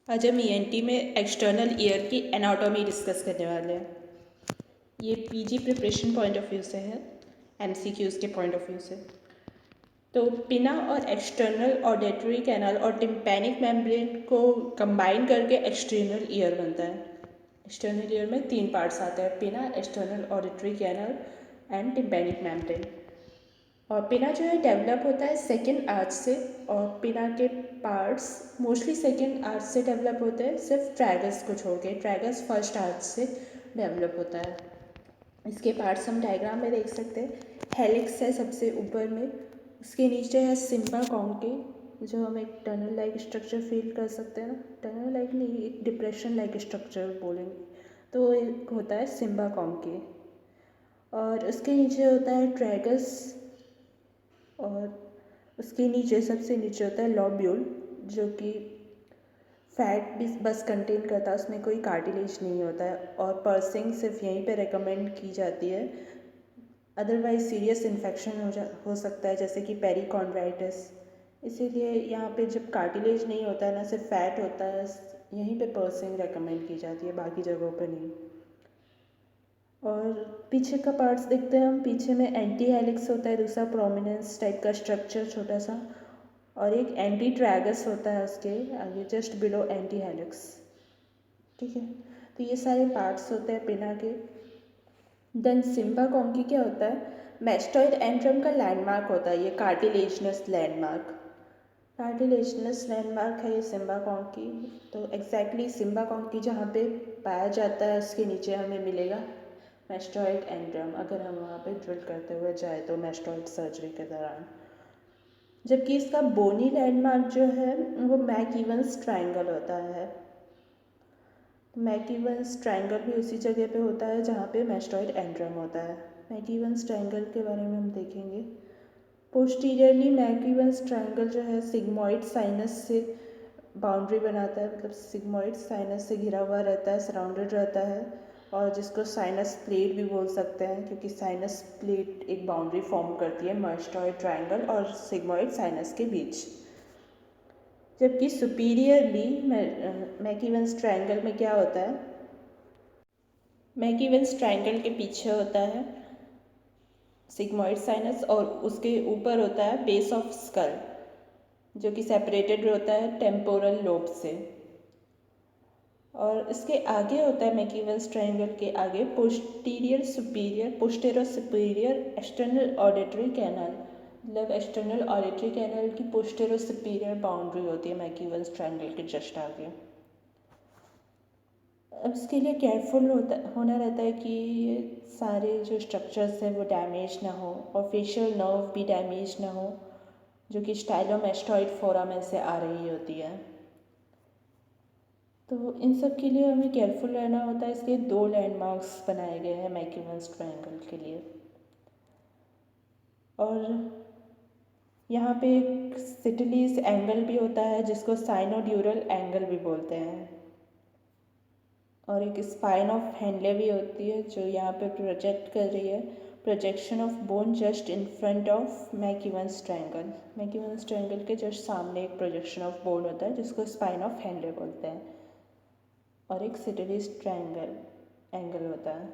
आज हम ईएनटी में एक्सटर्नल ईयर की एनाटॉमी डिस्कस करने वाले हैं। ये PG preparation point of view से है, एमसीक्यूज़ के पॉइंट ऑफ व्यू से। तो पिना और एक्सटर्नल ऑडिटरी कैनल और टिम्पैनिक मेम्ब्रेन को कंबाइन करके एक्सटर्नल ईयर बनता है। एक्सटर्नल ईयर में 3 पार्ट्स आते हैं: pinna, external auditory canal and tympanic membrane. और पिना जो है डेवलप होता है सेकेंड आर्च से, और पिना के पार्ट्स मोस्टली सेकेंड आर्च से डेवलप होते हैं, सिर्फ ट्रैगस को छोड़ के। ट्रैगस फर्स्ट आर्च से डेवलप होता है। इसके पार्ट्स हम डायग्राम में देख सकते हैं। हेलिक्स है सबसे ऊपर में, उसके नीचे है सिम्बा कॉन्के, जो हम एक टनल लाइक स्ट्रक्चर फील कर सकते हैं ना, टनल लाइक नहीं, एक डिप्रेशन लाइक स्ट्रक्चर बोलेंगे तो एक होता है सिम्बा कॉन्के। और उसके नीचे होता है ट्रैगस, और उसके नीचे सबसे नीचे होता है लॉब्यूल, जो कि फैट भी बस कंटेन करता है, उसमें कोई कार्टिलेज नहीं होता है। और पर्सिंग सिर्फ यहीं पे रेकमेंड की जाती है, अदरवाइज सीरियस इन्फेक्शन हो सकता है, जैसे कि पेरिकॉन्ड्राइटिस। इसीलिए यहाँ पे जब कार्टिलेज नहीं होता है ना, सिर्फ फैट होता है, यहीं पे पर्सिंग रेकमेंड की जाती है, बाकी जगहों पे नहीं। और पीछे का पार्ट्स देखते हैं हम। पीछे में एंटी हेलिक्स होता है, दूसरा प्रोमिनेंस टाइप का स्ट्रक्चर छोटा सा, और एक एंटी ट्रैगस होता है उसके आगे जस्ट बिलो एंटी हेलिक्स। ठीक है, तो ये सारे पार्ट्स होते हैं पिना के। देन सिम्बा कॉन्की क्या होता है? मैस्टॉइड एंट्रम का लैंडमार्क होता है ये, कार्टिलेजनस लैंडमार्क। कार्टिलेजनस लैंडमार्क है ये सिम्बा कॉन्की। तो एग्जैक्टली सिम्बा कॉन्की जहाँ पे पाया जाता है, उसके नीचे हमें मिलेगा मैस्टॉइड एंट्रम, अगर हम वहाँ पे ड्रिल करते हुए जाए तो मैस्टॉइड सर्जरी के दौरान। जबकि इसका बोनी लैंडमार्क जो है वो मैक-इवन्स ट्रायंगल होता है। मैक-इवन्स ट्रायंगल भी उसी जगह पे होता है जहाँ पे मैस्टॉइड एंट्रम होता है। मैक-इवन्स ट्रायंगल के बारे में हम देखेंगे। पोस्टीरियरली मैक-इवन्स ट्रायंगल जो है सिग्मॉइड साइनस से बाउंड्री बनाता है, मतलब सिग्मॉइड साइनस से घिरा हुआ रहता है, सराउंडेड रहता है, और जिसको साइनस प्लेट भी बोल सकते हैं, क्योंकि साइनस प्लेट एक बाउंड्री फॉर्म करती है मैस्टॉइड ट्रायंगल और सिग्मॉइड साइनस के बीच। जबकि सुपीरियरली मैक-इवन्स ट्रायंगल में क्या होता है? मैक-इवन्स ट्रायंगल के पीछे होता है सिग्मॉइड साइनस, और उसके ऊपर होता है बेस ऑफ स्कल, जो कि सेपरेटेड होता है टेम्पोरल लोब से। और इसके आगे होता है मैक-इवन्स ट्रायंगल के आगे पोस्टेरो सुपीरियर एक्सटर्नल ऑडिटरी कैनल, मतलब एक्सटर्नल ऑडिटरी कैनल की पोस्टेरो सुपीरियर बाउंड्री होती है मैक-इवन्स ट्रायंगल के जस्ट आगे। अब इसके लिए केयरफुल होना रहता है कि सारे जो स्ट्रक्चर्स हैं वो डैमेज ना हो, और फेशियल नर्व भी डैमेज ना हो, जो कि स्टाइलोमेस्टॉइड फोरामेन से आ रही होती है। तो इन सब के लिए हमें केयरफुल रहना होता है। इसके 2 लैंडमार्क्स बनाए गए हैं मैक-इवन्स ट्रायंगल के लिए। और यहाँ पे एक सिटिलीज एंगल भी होता है, जिसको साइनोड्यूरल एंगल भी बोलते हैं, और एक स्पाइन ऑफ हेनले भी होती है, जो यहाँ पे प्रोजेक्ट कर रही है, projection of bone just in front of Mac-evens triangle. Mac-evens triangle के जस्ट सामने एक प्रोजेक्शन ऑफ बोन होता है, जिसको स्पाइन ऑफ हेनले बोलते हैं, और एक सिटिलीज ट्रायंगल एंगल होता है।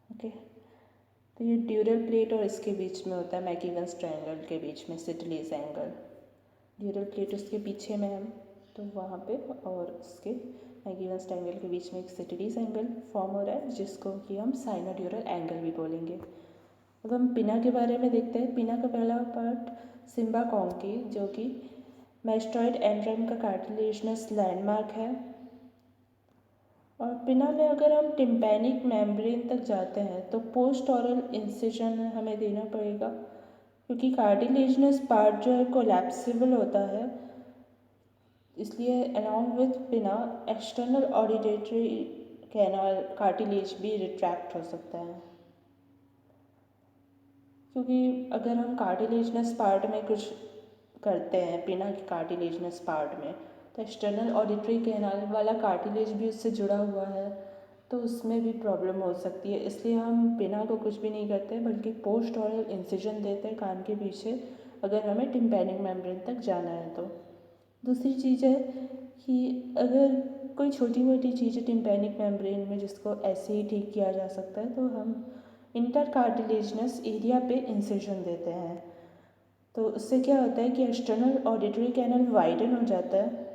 ओके, तो ये ड्यूरल प्लेट और इसके बीच में होता है, मैक-इवन्स ट्रायंगल के बीच में सिटिलीज एंगल। ड्यूरल प्लेट उसके पीछे में है, तो वहाँ पे, और उसके मैक-इवन्स ट्रायंगल के बीच में एक सिटिलीज एंगल फॉर्म हो रहा है, जिसको कि हम साइनोड्यूरल एंगल भी बोलेंगे। अब हम पिना के बारे में देखते हैं। पिना का पहला पार्ट सिम्बा कॉन्की, जो कि मैस्टॉइड एंट्रम का कार्टिलेजनस लैंडमार्क है। और पिना में अगर हम टिम्पैनिक मेम्ब्रेन तक जाते हैं तो पोस्ट ऑरल इंसिजन हमें देना पड़ेगा, क्योंकि कार्टिलेजनस पार्ट जो है कोलैप्सिबल होता है, इसलिए अलॉन्ग विथ पिना एक्सटर्नल ऑडिटरी कैनाल कार्टिलेज भी रिट्रैक्ट हो सकता है। क्योंकि अगर हम कार्टिलेजनस पार्ट में कुछ करते हैं पिना के कार्टिलेजनस पार्ट में, तो एक्सटर्नल ऑडिटरी कैनाल वाला कार्टिलेज भी उससे जुड़ा हुआ है, तो उसमें भी प्रॉब्लम हो सकती है। इसलिए हम पिना को कुछ भी नहीं करते, बल्कि पोस्ट ऑरल इंसिजन देते हैं कान के पीछे, अगर हमें टिम्पैनिक मेम्ब्रेन तक जाना है तो। दूसरी चीज़ है कि अगर कोई छोटी मोटी चीज़ है टिम्पैनिक मेम्ब्रेन में जिसको ऐसे ही ठीक किया जा सकता है, तो हम इंटरकार्टिलेजनस एरिया पे इंसिजन देते हैं। तो उससे क्या होता है कि एक्सटर्नल ऑडिटरी कैनल वाइडन हो जाता है,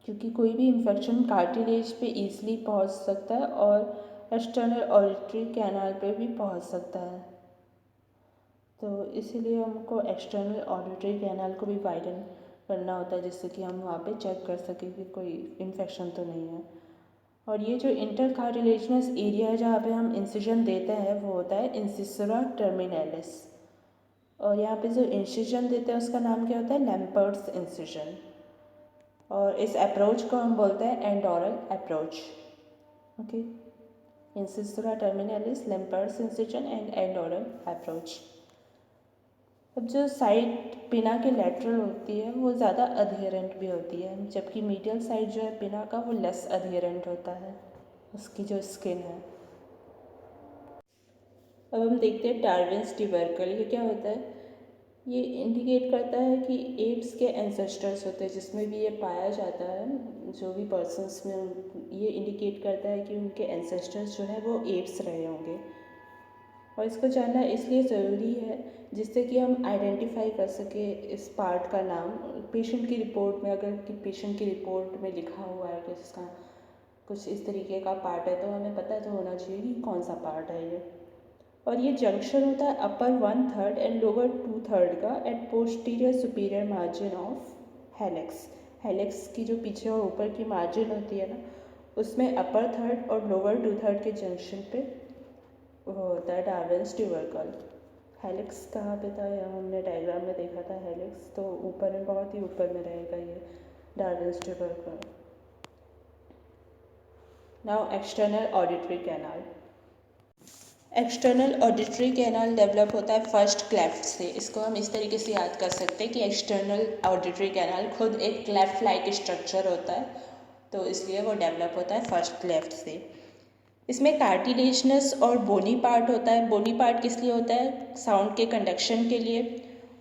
क्योंकि कोई भी इन्फेक्शन कार्टिलेज पे ईजिली पहुंच सकता है और एक्सटर्नल ऑडिटरी कैनल पे भी पहुंच सकता है। तो इसीलिए हमको एक्सटर्नल ऑडिटरी कैनल को भी वाइडन करना होता है, जिससे कि हम वहाँ पे चेक कर सकें कि कोई इन्फेक्शन तो नहीं है। और ये जो इंटरकार्टिलेजनस एरिया है जहाँ पे हम इंसिजन देते हैं वो होता है इंसिसुरा टर्मिनलिस। और यहाँ पे जो इंसिजन देते हैं उसका नाम क्या होता है, लैम्पर्ट्स इंसिजन। और इस अप्रोच को हम बोलते हैं endaural approach. Okay, incisura terminalis, Lempert's incision and endaural approach. अब जो साइड पिना के लेटरल होती है वो ज़्यादा अधेरेंट भी होती है, जबकि मीडियल साइड जो है पिना का वो लेस अधेरेंट होता है, उसकी जो स्किन है। अब हम देखते हैं डार्विन्स ट्यूबरकल। ये क्या होता है, ये इंडिकेट करता है कि एड्स के एंसेस्टर्स होते हैं जिसमें भी ये पाया जाता है, जो भी पर्सन्स में, ये इंडिकेट करता है कि उनके एंसेस्टर्स जो है वो एड्स रहे होंगे। और इसको जानना इसलिए ज़रूरी है जिससे कि हम आइडेंटिफाई कर सके इस पार्ट का नाम। पेशेंट की रिपोर्ट में अगर कि पेशेंट की रिपोर्ट में लिखा हुआ है कि इसका कुछ इस तरीके का पार्ट है, तो हमें पता तो होना चाहिए कि कौन सा पार्ट है ये। और ये जंक्शन होता है अपर 1/3 एंड लोअर 2/3 का at posterior superior margin of helix. Helix की जो पीछे और ऊपर की मार्जिन होती है ना, उसमें अपर थर्ड और लोअर 2/3 के जंक्शन पे वो होता है डार्विन्स ट्यूबरकल। हेलिक्स कहाँ पे था, यहाँ हमने डायग्राम में देखा था हेलिक्स, तो ऊपर में, बहुत ही ऊपर में रहेगा ये Darwin's tubercle. Now external auditory canal. External auditory canal develop होता है फर्स्ट क्लेफ्ट से। इसको हम इस तरीके से याद कर सकते हैं कि एक्सटर्नल ऑडिटरी कैनाल खुद एक क्लेफ्ट लाइक स्ट्रक्चर होता है, तो इसलिए वो डेवलप होता है फर्स्ट क्लेफ्ट से। इसमें कार्टिलेजनस और बोनी पार्ट होता है। बोनी पार्ट किस लिए होता है, साउंड के कंडक्शन के लिए।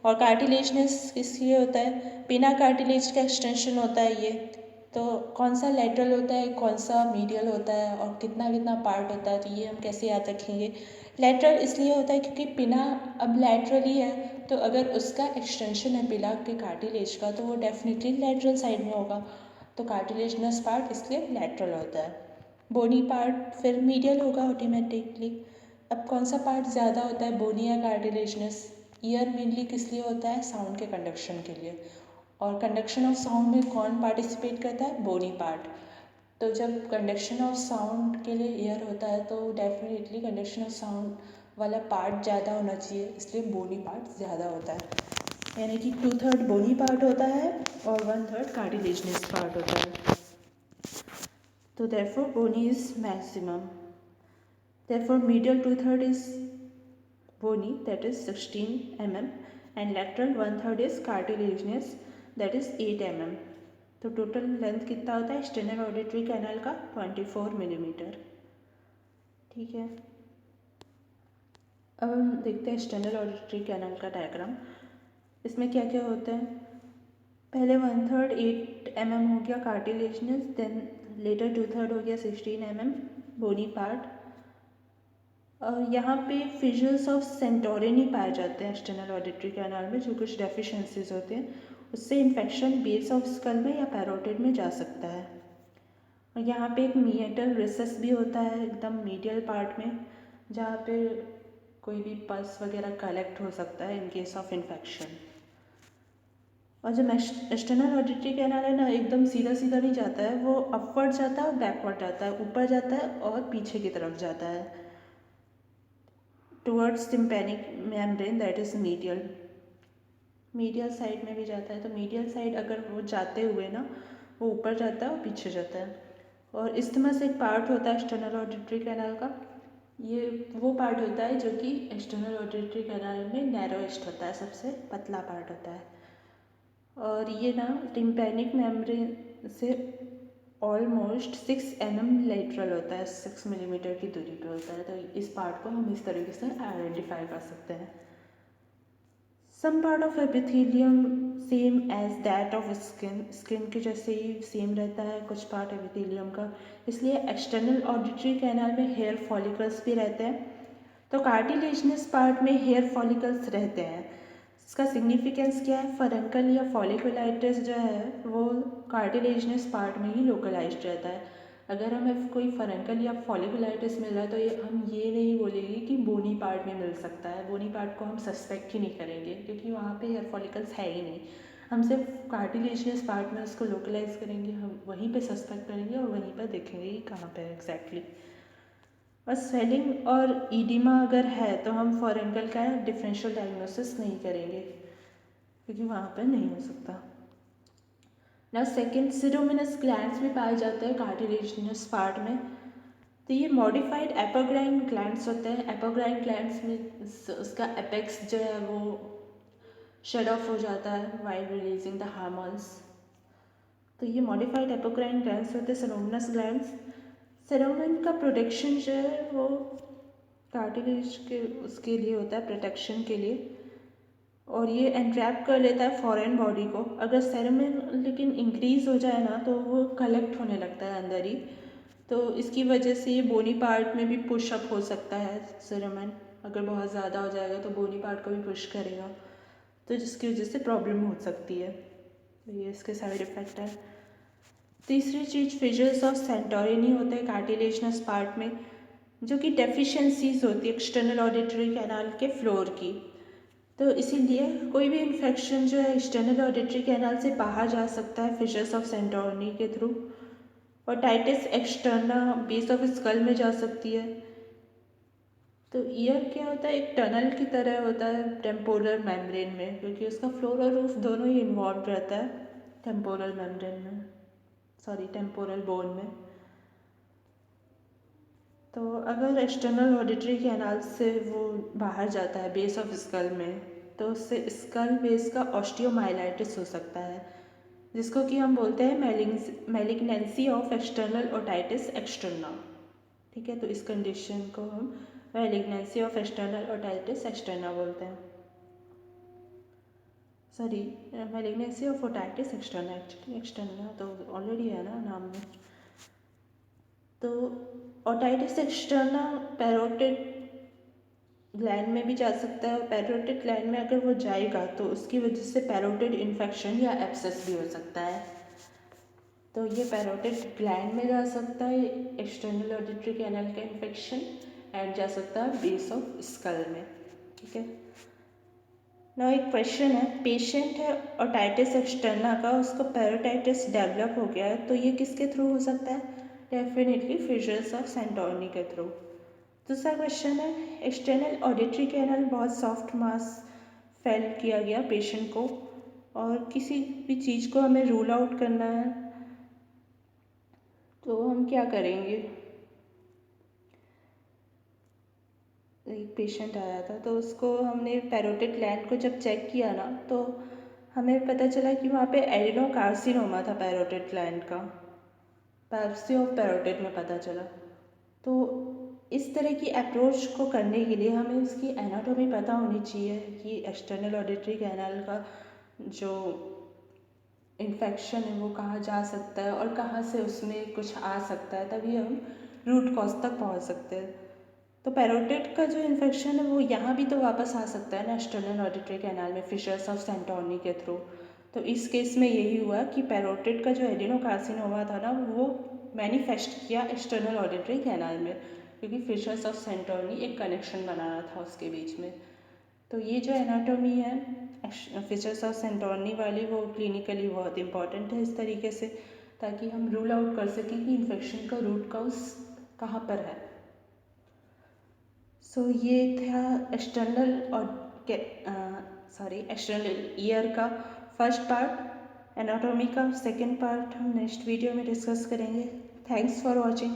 और कार्टिलेजनस किस लिए होता है, पिना कार्टिलेज का एक्सटेंशन होता है ये। तो कौन सा लेटरल होता है, कौन सा मीडियल होता है और कितना कितना पार्ट होता है, तो ये हम कैसे याद रखेंगे। लेटरल इसलिए होता है क्योंकि पिना अब लेटरल ही है, तो अगर उसका एक्सटेंशन है पिना के कार्टिलेज का, तो वो डेफिनेटली लेटरल साइड में होगा, तो कार्टिलेजनस पार्ट इसलिए लेटरल होता है। बोनी पार्ट फिर मीडियल होगा ऑटोमेटिकली। अब कौन सा पार्ट ज़्यादा होता है, बोनी या कार्टिलेजनस। ईयर मेनली किस लिए होता है, साउंड के कंडक्शन के लिए। और कंडक्शन ऑफ साउंड में कौन पार्टिसिपेट करता है, बोनी पार्ट। तो जब कंडक्शन ऑफ साउंड के लिए ईयर होता है, तो डेफिनेटली कंडक्शन ऑफ साउंड वाला पार्ट ज़्यादा होना चाहिए, इसलिए बोनी पार्ट ज़्यादा होता है। यानी कि 2/3 बोनी पार्ट होता है और 1/3 कार्टिलेजनस पार्ट होता है। तो therefore bony is maximum. Therefore medial 2/3 is bony, that is 16 mm, and lateral 1/3 is cartilaginous, that is 8 mm. तो टोटल लेंथ कितना होता है एक्सटर्नल ऑडिटरी कैनल का, 24 मिलीमीटर। ठीक है, अब हम देखते हैं एक्सटर्नल ऑडिटरी कैनल का डायग्राम। इसमें क्या क्या होता है, पहले 1/3 8 mm हो गया कार्टिलेजनस, देन लेटर 2/3 हो गया 16 mm बोनी पार्ट। और यहाँ पे फिजल्स ऑफ सेंटोरिनी पाए जाते हैं एक्सटर्नल ऑडिटरी कैनाल में, जो कुछ डेफिशिएंसीज होते हैं, उससे इन्फेक्शन बेस ऑफ स्कल में या पैरोटिड में जा सकता है। और यहाँ पे एक मीएटल रिसेस भी होता है एकदम मीडियल पार्ट में, जहाँ पे कोई भी पल्स वगैरह कलेक्ट हो सकता है इन केस ऑफ इन्फेक्शन। और जो एक्सटर्नल ऑडिटरी कैनाल है ना, एकदम सीधा सीधा नहीं जाता है, वो अपवर्ड जाता है और बैकवर्ड जाता है, ऊपर जाता है और पीछे की तरफ जाता है, towards tympanic membrane, that is medial. Medial side में भी जाता है, तो मीडियल साइड अगर वो जाते हुए ना, वो ऊपर जाता है और पीछे जाता है। और इस्थिमस एक पार्ट होता है एक्सटर्नल ऑडिटरी कैनाल का। ये वो पार्ट होता है जो कि एक्सटर्नल ऑडिटरी कैनाल में नैरोएस्ट होता है, सबसे पतला पार्ट होता है। और ये ना टिम्पैनिक मेम्ब्रेन से ऑलमोस्ट 6 mm लेटरल होता है, 6 मिलीमीटर की दूरी पे होता है। तो इस पार्ट को हम इस तरीके से आइडेंटिफाई कर सकते हैं। Some part of epithelium same as that of skin के जैसे ही सेम रहता है कुछ पार्ट एपिथेलियम का, इसलिए एक्सटर्नल ऑडिटरी कैनाल में हेयर फॉलिकल्स भी रहते हैं। तो कार्टिलेजनस पार्ट में हेयर फॉलिकल्स रहते हैं। इसका सिग्निफिकेंस क्या है? फरंकल या फॉलिकुलाइटिस जो है वो कार्टिलेजनस पार्ट में ही लोकलाइज्ड रहता है। अगर हमें कोई फरंकल या फॉलिकुलाइटिस मिल रहा है तो हम ये नहीं बोलेंगे कि बोनी पार्ट में मिल सकता है। बोनी पार्ट को हम सस्पेक्ट ही नहीं करेंगे क्योंकि वहाँ पे हेयर फॉलिकल्स है ही नहीं। हम सिर्फ कार्टिलेजनस पार्ट में उसको लोकलाइज करेंगे, हम वहीं पे सस्पेक्ट करेंगे और वहीं पर देखेंगे कि कहाँ पे है एग्जैक्टली। और स्वेलिंग और ईडिमा अगर है तो हम फॉरेंकल का डिफरेंशियल डायग्नोसिस नहीं करेंगे क्योंकि वहाँ पर नहीं हो सकता। ना सेकेंड, सिरोमिनस ग्लैंड्स भी पाए जाते हैं कार्टिलेजनस पार्ट में। तो ये मॉडिफाइड एपोग्राइन ग्लैंड्स होते हैं। एपोग्राइन ग्लैंड्स में उसका एपेक्स जो है वो शेड ऑफ हो जाता है वाइल रिलीजिंग द हार्मोन्स। तो ये मॉडिफाइड एपोग्राइन ग्लैंड्स होते हैं सेरोमिनस ग्लैंड्स। सेरोमिन का प्रोटेक्शन जो है वो कार्टिलेज के उसके लिए होता है, प्रोटेक्शन के लिए, और ये एंट्रैप कर लेता है फॉरेन बॉडी को। अगर सेरोमिन लेकिन इंक्रीज हो जाए ना तो वो कलेक्ट होने लगता है अंदर ही, तो इसकी वजह से ये बोनी पार्ट में भी पुशअप हो सकता है। सेरोमिन अगर बहुत ज़्यादा हो जाएगा तो बोनी पार्ट को भी पुश करेगा, तो जिसकी वजह से प्रॉब्लम हो सकती है। तो ये इसके साइड इफ़ेक्ट है। तीसरी चीज़ फिशर्स ऑफ सेंटोरिनी होते हैं कार्टिलेजनस पार्ट में, जो कि डेफिशिएंसीज होती है एक्सटर्नल ऑडिटरी कैनाल के फ्लोर की। तो इसीलिए कोई भी इन्फेक्शन जो है एक्सटर्नल ऑडिटरी कैनाल से बाहर जा सकता है फिशर्स ऑफ सेंटोरिनी के through. Otitis externa base of skull में जा सकती है। तो ईयर क्या होता है? एक टनल की तरह होता है टेम्पोरल मेम्ब्रेन में, क्योंकि उसका फ्लोर और रूफ दोनों ही इन्वॉल्व रहता है टेम्पोरल मेम्ब्रेन में, सॉरी टेम्पोरल बोन में। तो अगर एक्सटर्नल ऑडिटरी कैनाल से वो बाहर जाता है बेस ऑफ स्कल में, तो उससे स्कल बेस का ऑस्टियोमाइलाइटिस हो सकता है, जिसको कि हम बोलते हैं malignancy of external otitis externa. ठीक है, तो इस कंडीशन को हम malignancy of external otitis externa बोलते हैं। Sorry, malignancy of otitis externa, actually externa तो ऑलरेडी है ना नाम में। तो ओटाइटिस एक्सटर्ना पैरोटिड ग्लैंड में भी जा सकता है, और पैरोटिड ग्लैंड में अगर वो जाएगा तो उसकी वजह से पैरोटिड इन्फेक्शन या एब्सेस भी हो सकता है। तो ये पैरोटिड ग्लैंड में जा सकता है एक्सटर्नल ऑडिटरी कैनाल का इन्फेक्शन, एंड जा सकता है बेस ऑफ स्कल में। ठीक है, ना एक क्वेश्चन है, पेशेंट है ओटाइटिस एक्सटर्ना का, उसको पैरोटाइटिस डेवलप हो गया है, तो ये किसके थ्रू हो सकता है? डेफिनेटली फिशर्स ऑफ सेंटोरिनी के थ्रू। दूसरा क्वेश्चन है, एक्सटर्नल ऑडिटरी कैनाल बहुत सॉफ्ट मास फेल किया गया पेशेंट को, और किसी भी चीज़ को हमें रूल आउट करना है तो हम क्या करेंगे? एक पेशेंट आया था तो उसको हमने पैरोटिड ग्लैंड को जब चेक किया ना तो हमें पता चला कि वहाँ पे एडिनोकार्सिनोमा था पैरोटिड ग्लैंड का, बायोप्सी ऑफ पैरोटिड में पता चला। तो इस तरह की अप्रोच को करने के लिए हमें उसकी एनाटॉमी पता होनी चाहिए कि एक्सटर्नल ऑडिटरी कैनाल का जो इन्फेक्शन है वो कहाँ जा सकता है और कहाँ से उसमें कुछ आ सकता है, तभी हम रूट कॉज तक पहुँच सकते हैं। तो पैरोटिड का जो इन्फेक्शन है वो यहाँ भी तो वापस आ सकता है ना एक्सटर्नल ऑडिटरी कैनाल में फिशर्स ऑफ सेंटोरिनी के थ्रू। तो इस केस में यही हुआ कि पैरोटिड का जो एडिनोकार्सिनोमा था ना वो मैनिफेस्ट किया एक्सटर्नल ऑडिटरी कैनाल में, क्योंकि फिशर्स ऑफ सेंटोरिनी एक कनेक्शन बनाना था उसके बीच में। तो ये जो एनाटॉमी है फिशर्स ऑफ सेंटोरिनी वाली वो क्लिनिकली बहुत इंपॉर्टेंट है इस तरीके से, ताकि हम रूल आउट कर सकें कि इन्फेक्शन का रूट कॉज कहाँ पर है। सो ये था एक्सटर्नल और एक्सटर्नल ईयर का फर्स्ट पार्ट। एनाटॉमी का सेकेंड पार्ट हम नेक्स्ट वीडियो में डिस्कस करेंगे। Thanks for watching.